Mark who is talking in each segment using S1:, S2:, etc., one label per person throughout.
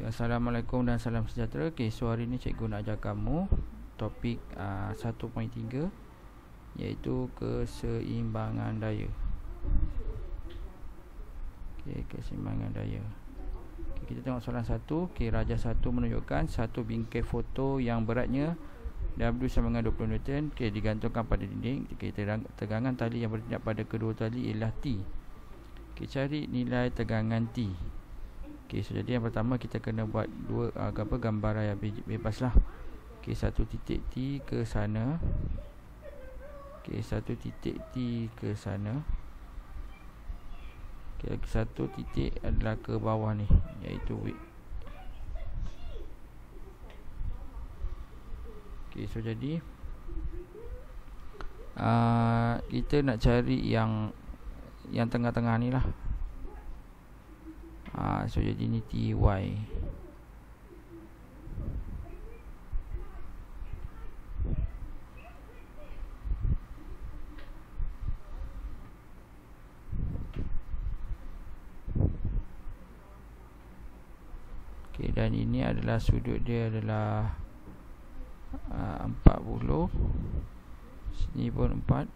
S1: Assalamualaikum dan salam sejahtera. So hari ni cikgu nak ajar kamu topik 1.3 iaitu keseimbangan daya. Keseimbangan daya. Kita tengok soalan 1. Raja 1 menunjukkan satu bingkai foto yang beratnya W sama dengan 20 Newton digantungkan pada dinding. Tegangan tali yang bertindak pada kedua tali ialah T. Cari nilai tegangan T. So jadi yang pertama kita kena buat gambaran yang bebas lah. Satu titik T ke sana. Satu titik T ke sana. Satu titik adalah ke bawah ni, iaitu width. So jadi kita nak cari yang tengah-tengah ni lah. So jadi ni TY. Dan ini adalah sudut dia adalah 40. Sini pun 40.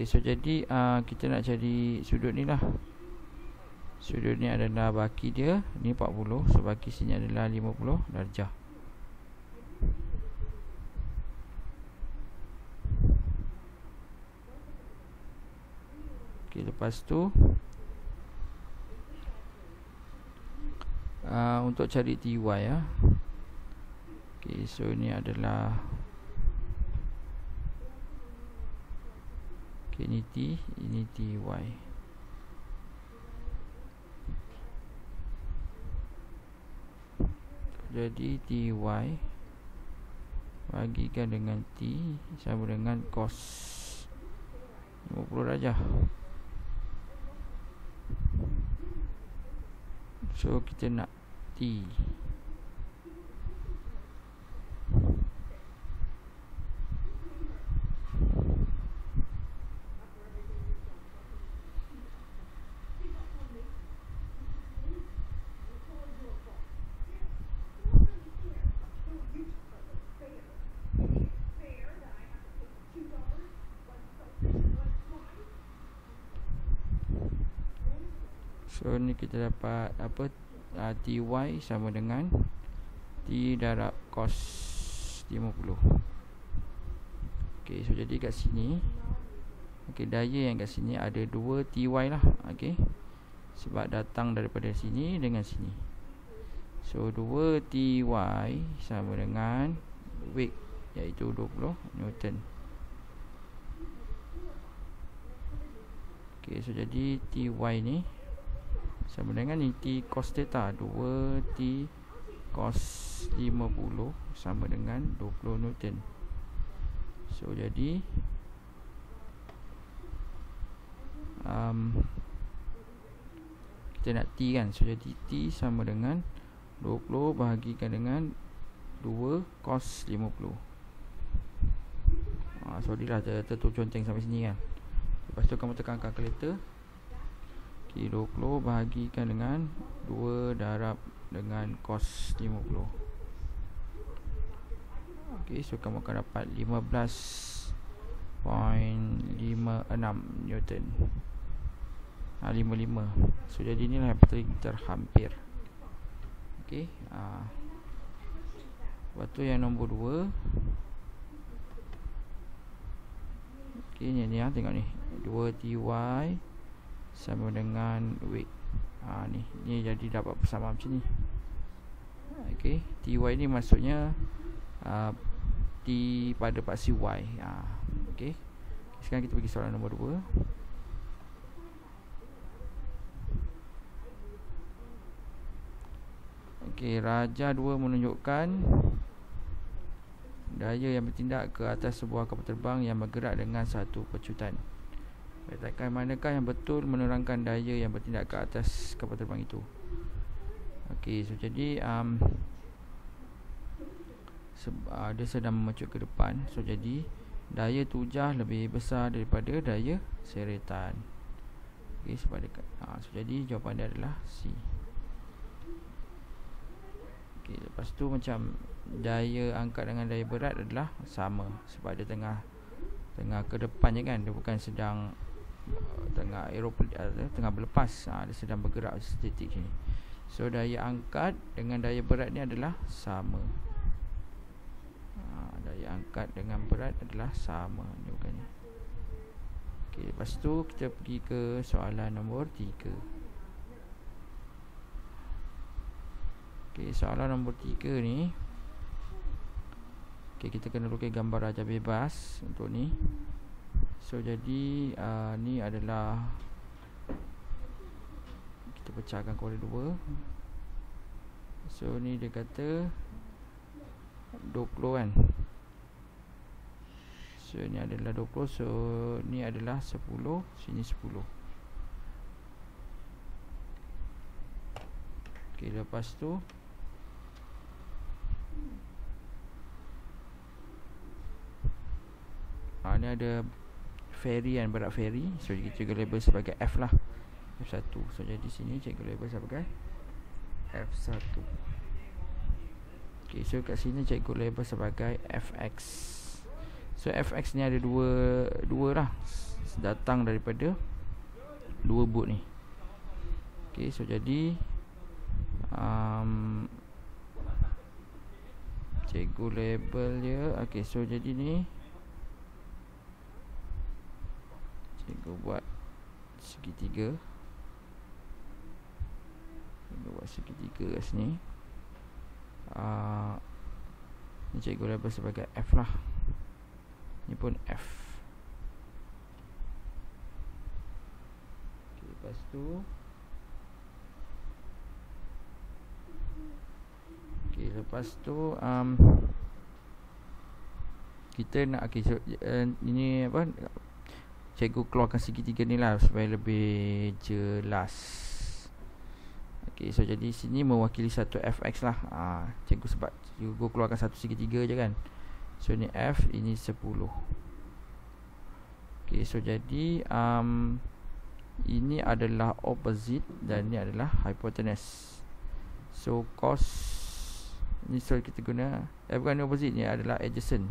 S1: So jadi kita nak cari sudut ni lah. Sudut ni adalah baki dia, ni 40. So baki sini adalah 50 darjah. Lepas tu untuk cari TY ya. So ni adalah ini T, ini TY. Jadi TY bagikan dengan T sama dengan cos 50 darjah. So kita nak T. So ni kita dapat apa? TY sama dengan T darab cos 50. So jadi kat sini daya yang kat sini ada 2 TY lah. Sebab datang daripada sini dengan sini. So 2 TY sama dengan weight, iaitu 20 Newton. So jadi TY ni sama dengan T cos theta, 2 T cos 50 sama dengan 20 Newton. So jadi kita nak T kan. So jadi T sama dengan 20 bahagikan dengan 2 cos 50. Sorry lah terconteng sampai sini kan. Lepas tu kamu tekan kalkulator. 20 bahagikan dengan 2 darab dengan cos 50. So kamu akan dapat 15.56 Newton. 55. So jadi inilah yang paling terhampir. Lepas tu yang nombor 2. Ni tengok ni, 2 TY sama dengan weight. Ni jadi dapat persamaan macam ni. TY ni maksudnya T pada paksi Y. Sekarang kita pergi soalan nombor 2. Raja 2 menunjukkan daya yang bertindak ke atas sebuah kapal terbang yang bergerak dengan satu pecutan. Katakan manakah yang betul menerangkan daya yang bertindak ke atas kapal terbang itu. So jadi dia sedang memecut ke depan. So jadi daya tujah lebih besar daripada daya seretan. Okey, sebab dekat. So jadi jawapan dia adalah C. Okey, lepas tu macam daya angkat dengan daya berat adalah sama sebab dia tengah ke depan je kan, dia bukan sedang tengah tengah berlepas. Dia sedang bergerak statik sini. So daya angkat dengan daya berat ni adalah sama. Daya angkat dengan berat adalah sama ni bukannya. Okey, lepas tu kita pergi ke soalan nombor 3. Okey, soalan nombor 3 ni. Okey, kita kena lukis gambar rajah bebas untuk ni. So jadi ni adalah, kita pecahkan kepada 2. So ni dia kata 20 kan. So ni adalah 20. So ni adalah 10. Sini 10. Okey, lepas tu ni ada ferry kan, berat ferry. So cikgu label sebagai F lah, F1. So jadi sini cikgu label sebagai F1. Okay, so kat sini cikgu label sebagai Fx. So Fx ni ada dua lah, datang daripada 2 boot ni. Okay, so jadi cikgu label dia. Okay, so jadi ni cikgu buat segitiga. Cikgu buat segitiga kat sini. Ni cikgu label sebagai F lah. Ni pun F. Okay, lepas tu kita nak ini apa, cikgu keluarkan segitiga ni lah supaya lebih jelas. Okay, so jadi sini mewakili satu Fx lah. Cikgu sebab cikgu keluarkan satu segitiga je kan. So ni F, ini 10. Okay, so jadi ini adalah opposite dan ini adalah hypotenuse. So cos ni, so kita guna bukan opposite, ni adalah adjacent.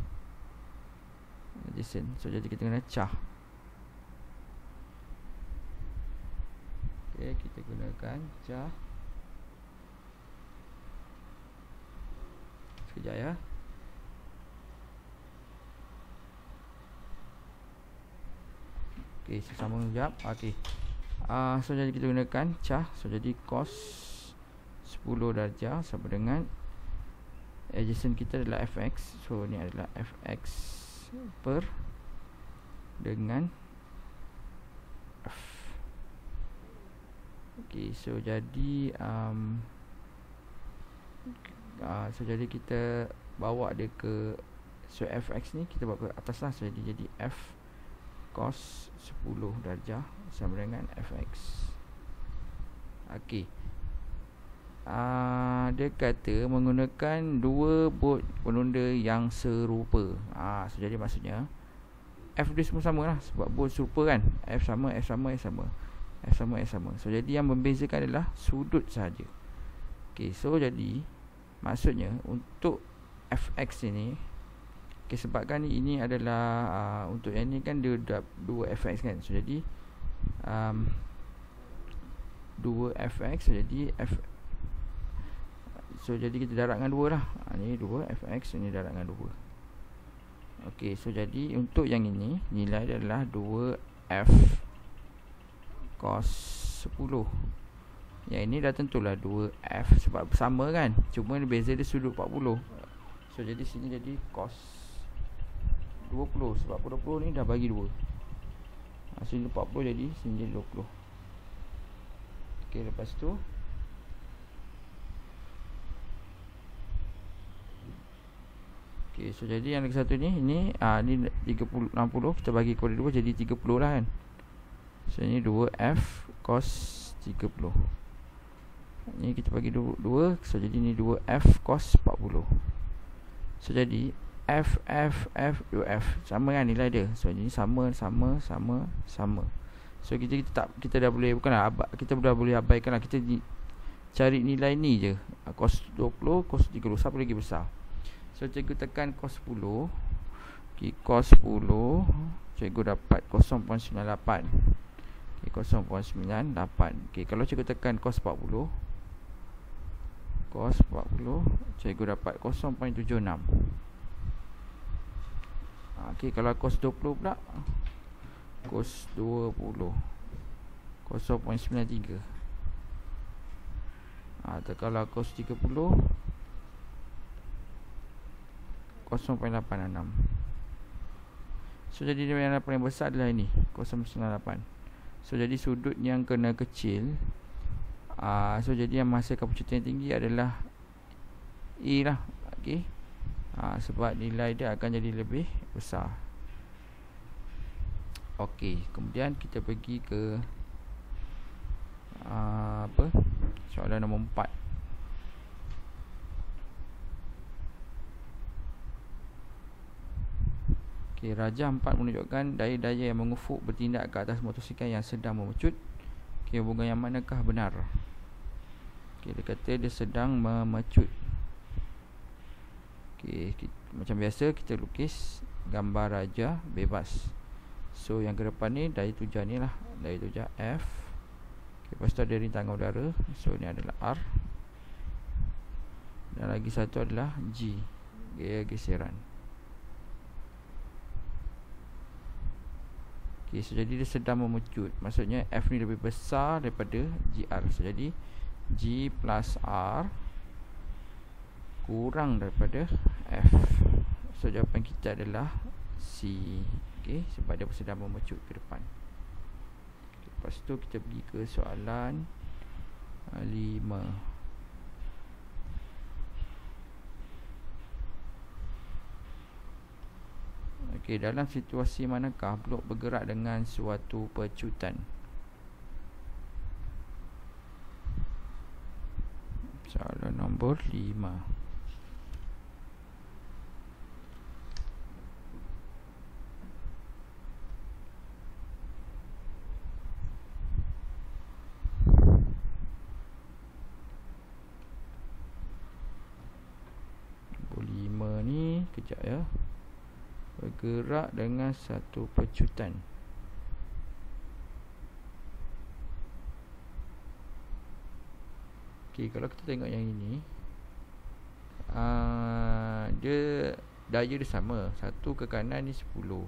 S1: So jadi kita guna cah. Okay, kita gunakan cah. Sekejap ya. Okay, sama sekejap. Okay, so jadi kita gunakan cah. So jadi cos 10 darjah sama dengan adjacent kita adalah Fx. So ni adalah Fx per dengan F. Okay, so jadi so jadi kita bawa dia ke, so Fx ni kita bawa ke atas lah. So jadi F cos 10 darjah sama dengan Fx. Okay, dia kata menggunakan 2 bot penunda yang serupa. So jadi maksudnya F dia semua sama lah, sebab bot serupa kan. F sama, F sama, F sama, F sama, F sama. So jadi yang membezakan adalah sudut sahaja. Okay, so jadi maksudnya untuk Fx ini, okay, sebabkan ini adalah untuk yang ni kan dia 2 Fx kan. So jadi 2 Fx. So jadi F, so jadi kita darab dengan 2 lah. Ni 2 Fx, ini darab dengan 2. Okey, so jadi untuk yang ini nilai dia adalah 2F cos 10. Yang ini dah tentulah 2F sebab sama kan, cuma ni beza dia sudut 40. So jadi sini jadi cos 20 sebab 20 ni dah bagi 2. Sini 40 jadi sini jadi 20. Okey, lepas tu okay, so jadi yang lagi satu ni, ni 60 kita bagi kepada 2 jadi 30 lah kan. So ini 2F cos 30. Ni kita bagi 2, so jadi ni 2F cos 40. So jadi F 2F sama kan nilai dia. So ini sama. So kita dah boleh, bukanlah kita dah boleh abaikan lah. Kita cari nilai ni je, cos 20, cos 30, siapa lagi besar. So cikgu tekan cos 10. Okay, cos 10 cikgu dapat 0.98. Okay, 0.98. Okay, kalau cikgu tekan cos 40, cikgu dapat 0.76. Okay, kalau cos 20 pula, cos 20 0.93. Atau kalau cos 30 0.86. So jadi yang paling besar adalah ini 0.98. So jadi sudut yang kena kecil, so jadi yang menghasilkan percutan yang tinggi adalah E lah. Okay, sebab nilai dia akan jadi lebih besar. Okey, kemudian kita pergi ke soalan nombor 4. Okey, rajah 4 menunjukkan daya-daya yang mengufuk bertindak ke atas motosikal yang sedang memecut. Okey, hubungan yang manakah benar? Okey, dia kata dia sedang memecut. Okey, macam biasa kita lukis gambar rajah bebas. So yang ke depan ni daya tuja ni lah, daya tuja F. Okay, lepas tu ada rintangan udara. So ni adalah R. Dan lagi satu adalah G, gaya geseran. Okay, so jadi dia sedang memecut. Maksudnya F ni lebih besar daripada GR. So jadi G plus R kurang daripada F. So jawapan kita adalah C. Okay, sebab dia sedang memecut ke depan. Okay, lepas tu kita pergi ke soalan 5. Okay, dalam situasi manakah blok bergerak dengan suatu pecutan? Soalan nombor 5. Kejap ya. Bergerak dengan satu pecutan. Okey, kalau kita tengok yang ini, dia daya dia sama. Satu ke kanan ni 10,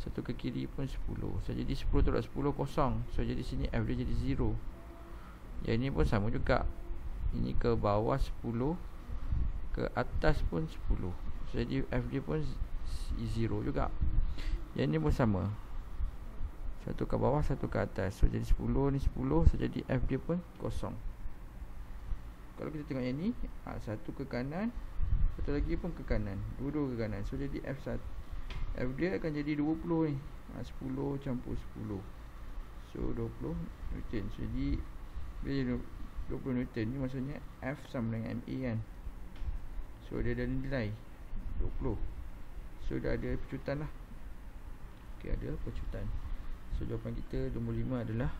S1: satu ke kiri pun 10. So jadi 10 tolak 10 kosong. So jadi sini F dia jadi 0. Yang ini pun sama juga. Ini ke bawah 10, ke atas pun 10. So jadi F dia pun 0 juga. Yang ni pun sama. Satu ke bawah, satu ke atas. So jadi 10 ni 10. So jadi F dia pun kosong. Kalau kita tengok yang ni, satu ke kanan, satu lagi pun ke kanan. Dua-dua ke kanan. So jadi F dia akan jadi 20 ni. 10 campur 10. So 20 Newton. So jadi bila 20 Newton ni maksudnya F sama dengan MA kan. So dia ada nilai 20. So dah ada pecutan lah. Okey, ada pecutan. So jawapan kita nombor 5 adalah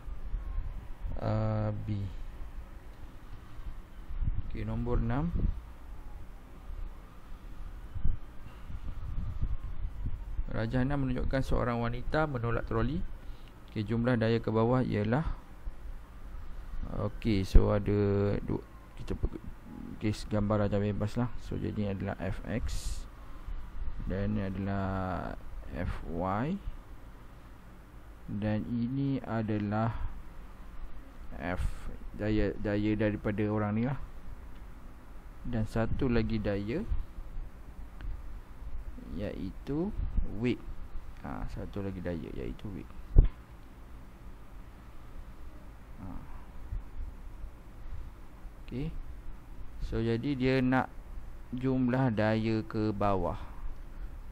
S1: B. Okey, nombor 6. Rajah 6 menunjukkan seorang wanita menolak troli. Okey, jumlah daya ke bawah ialah, okey, so ada kita kes gambar rajah bebas lah. So jadi ini adalah Fx dan ini adalah Fy dan ini adalah F, daya daripada orang ni lah. Dan satu lagi daya iaitu weight. Satu lagi daya iaitu weight. Okey. So jadi dia nak jumlah daya ke bawah.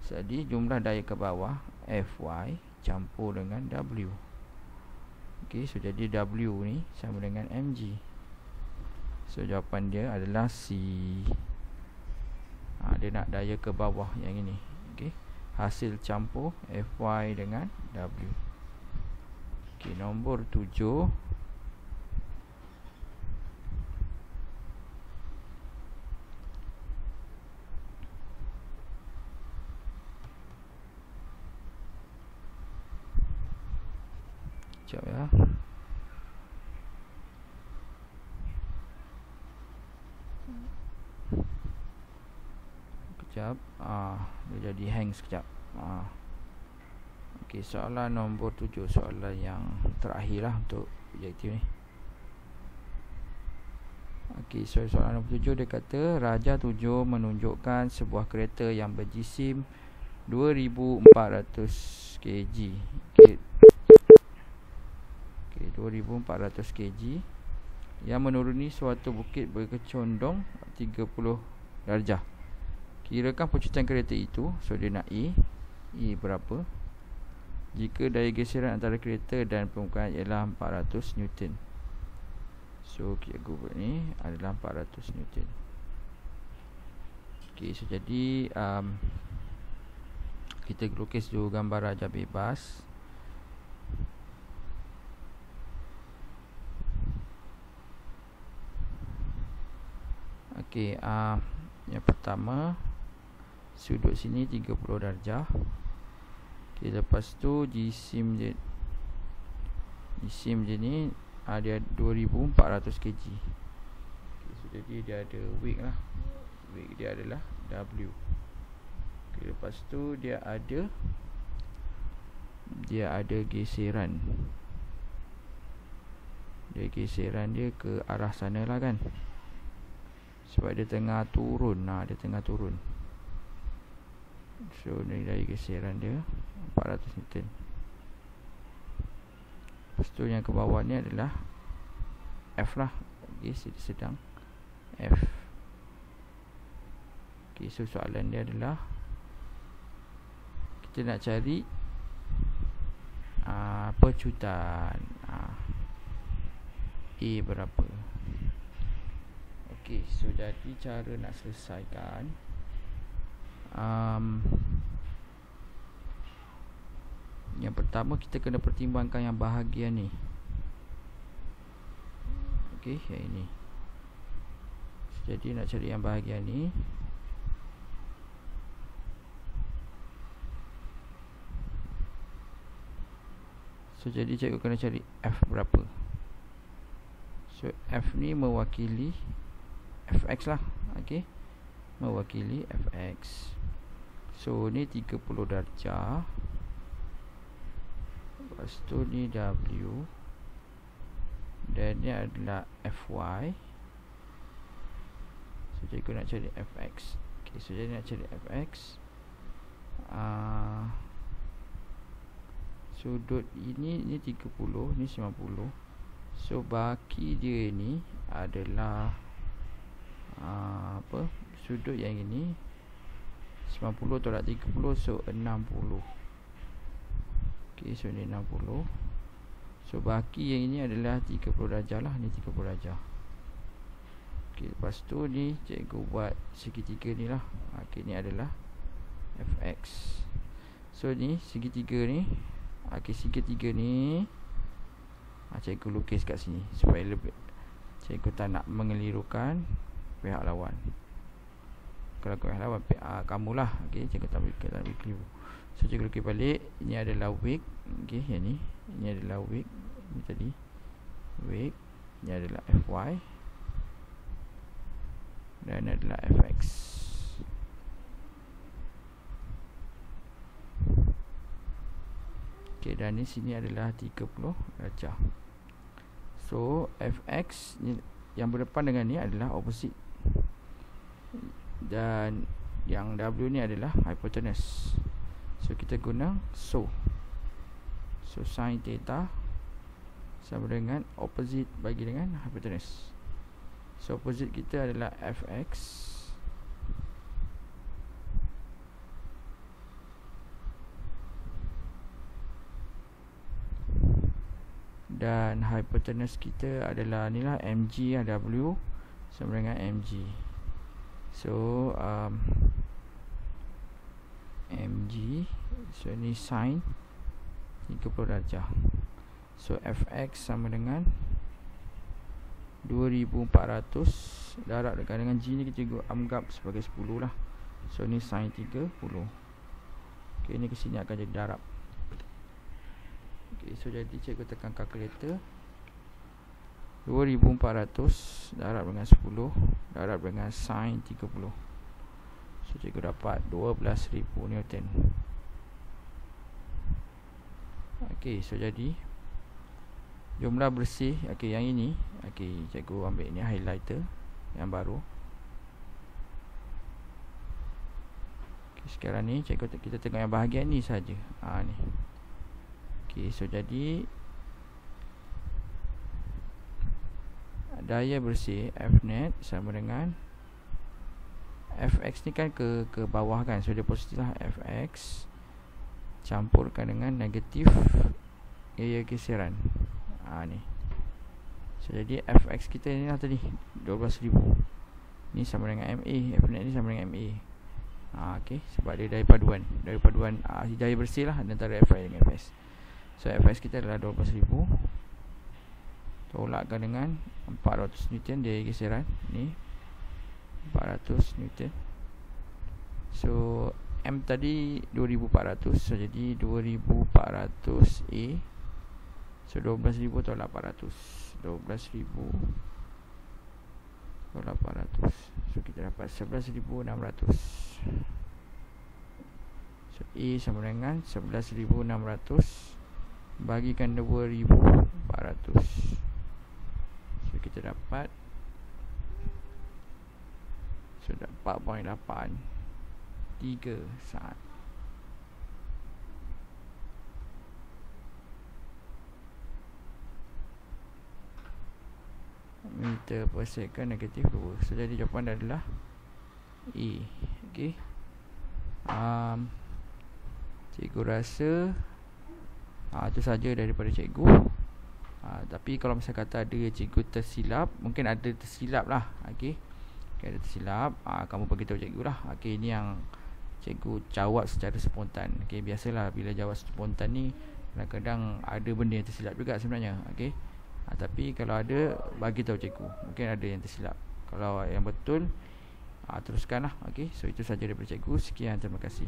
S1: Jadi jumlah daya ke bawah Fy campur dengan W. Okey, so jadi W ni sama dengan mg. So jawapan dia adalah C. Dia nak daya ke bawah yang ini. Okey, hasil campur Fy dengan W. Okey, nombor 7. Sekejap ya. Sekejap. Dia jadi hang sekejap. Okey, soalan nombor 7, soalan yang terakhir lah untuk objektif ni. Okey, soalan nombor 7 dia kata Raja 7 menunjukkan sebuah kereta yang berjisim 2400 kg. Okey, 2400 kg yang menuruni suatu bukit berkecondong 30 darjah. Kirakan percutan kereta itu. So dia nak E berapa jika daya geseran antara kereta dan permukaan ialah 400 Newton. So cikgu buat ni adalah 400 Newton. Okey, so jadi kita lukis dulu gambar raja bebas. Okey, yang pertama sudut sini 30 darjah. Okey, lepas tu jisim dia ni dia 2400 kg. Okay, so jadi dia ada weight lah. Weight dia adalah W. Okay, lepas tu dia ada geseran. Geseran dia ke arah sana lah kan, sebab dia tengah turun. Dia tengah turun. So ni dari geseran dia 400 Newton. Lepas tu yang ke bawah ni adalah F lah. Okay, sedang F. Okay, so soalan dia adalah kita nak cari percutan A berapa. Okay, so jadi cara nak selesaikan, yang pertama kita kena pertimbangkan yang bahagian ni. Okey, yang ini. Jadi nak cari yang bahagian ni. So jadi cikgu kena cari F berapa. So F ni mewakili Fx lah. Okey, mewakili Fx. So ni 30 darjah. Lepas tu ni W. Dan ni adalah Fy. So cikgu nak cari Fx. Okay, so jadi nak cari Fx, sudut ini 30, ni 90. So baki dia ni adalah sudut yang ini 90 tolak 30, so 60. Okay, so ni 60. So baki yang ini adalah 30 darjah lah. Ni 30 darjah. Okay, lepas tu ni cikgu buat segitiga ni lah. Okay, ni adalah Fx. So ni segitiga ni. Okay, segitiga ni cikgu lukis kat sini supaya lebih, cikgu tak nak mengelirukan pihak lawan. Kalau pihak lawan kamulah. Okay, cikgu tak boleh keliru. So cikgu lukis balik. Ini adalah wig. Okay, yang ni. Ini adalah wig. Ini tadi wig. Ini adalah Fy. Dan adalah Fx. Okay, dan ni sini adalah 30 darjah. So Fx ni yang berdepan dengan ni adalah opposite. Dan yang W ni adalah hypotenuse. So kita guna So sin theta sama dengan opposite bagi dengan hypotenuse. So opposite kita adalah Fx dan hypotenuse kita adalah ni lah mg, W sama dengan mg. So mg, so ni sin 30 darjah. So fx sama dengan 2400 darab dekat dengan G ni kita anggap sebagai 10 lah. So ni sin 30. Okay, ni kesini akan jadi darab. Okay, so jadi cikgu tekan kalkulator. 2400 darab dengan 10 darab dengan sin 30. So cikgu dapat 12,000 Newton. Okay, so jadi jumlah bersih, okay, yang ini, okay, cikgu ambil ni highlighter yang baru. Okay, sekarang ni cikgu kita tengok yang bahagian ni saja. Ni. Okay, so jadi daya bersih Fnet sama dengan Fx ni kan ke bawah kan, so dia positif lah. Fx campurkan dengan negatif area geseran. Ni. So jadi Fx kita ni lah tadi 12,000. Ni sama dengan MA. Fnet ni sama dengan MA. Okay, sebab dia daya paduan daya bersih lah antara Fi dengan Fs. So Fs kita adalah 12,000 tolakkan dengan 400 Newton daya geseran. Ni 400 Newton. So M tadi 2400. So jadi 2400 A. So 12,000 tolak 800. 12,000 tolak 800. So kita dapat 11,600. So A sama dengan 11,600 bagikan 2,400. So kita dapat 4.8 3 saat. Meter per second negatif 2. So jadi jawapan adalah E. Okay. Cikgu rasa itu saja daripada cikgu. Tapi kalau misalnya kata ada cikgu tersilap, mungkin ada tersilap lah. Okay, ada tersilap, kamu beritahu cikgu lah. Okay, ini yang cikgu jawab secara spontan. Okay, biasalah bila jawab spontan ni kadang-kadang ada benda yang tersilap juga sebenarnya. Okay, tapi kalau ada, bagi tahu cikgu. Mungkin ada yang tersilap. Kalau yang betul, teruskanlah. Okay, so itu saja daripada cikgu. Sekian, terima kasih.